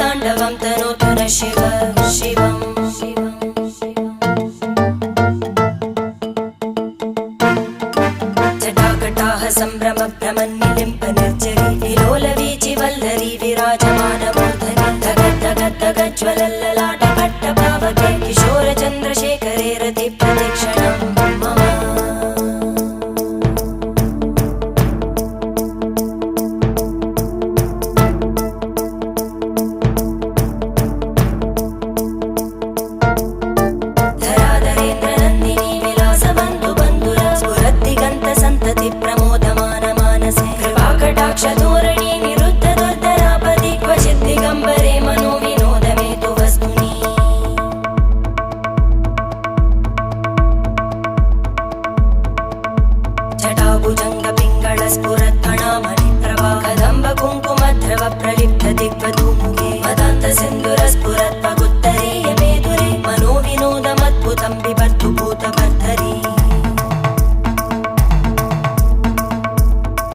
ताण्डवं तनोतु न शिव शिवम् जटाकटाः सम्भ्रम भ्रमन्निलिम्प निर्जरी विलोलवीचि वल्लरी विराजमानमूर्धनि धगद्धगद्धगज्ज्वलल्ललाट पट्टपावके किशोरचन्द्रशेखरे रति प्रतीक्षणं मम धोरणी निरुद्ध दुर्धरापदि क्वचित् दिगम्बरे मनो विनोदमेतु वस्तुनि जटाभुजङ्ग पिङ्गळ स्फुरत्फणामणि प्रभा कदम्ब कुङ्कुमद्रव प्रलिप्त दिग्वधूमुखे मदान्त सिन्धुर स्फुरत्वगुत्तरीय मेदुरे मनो विनोदमद्भुतं बिभर्तु भूत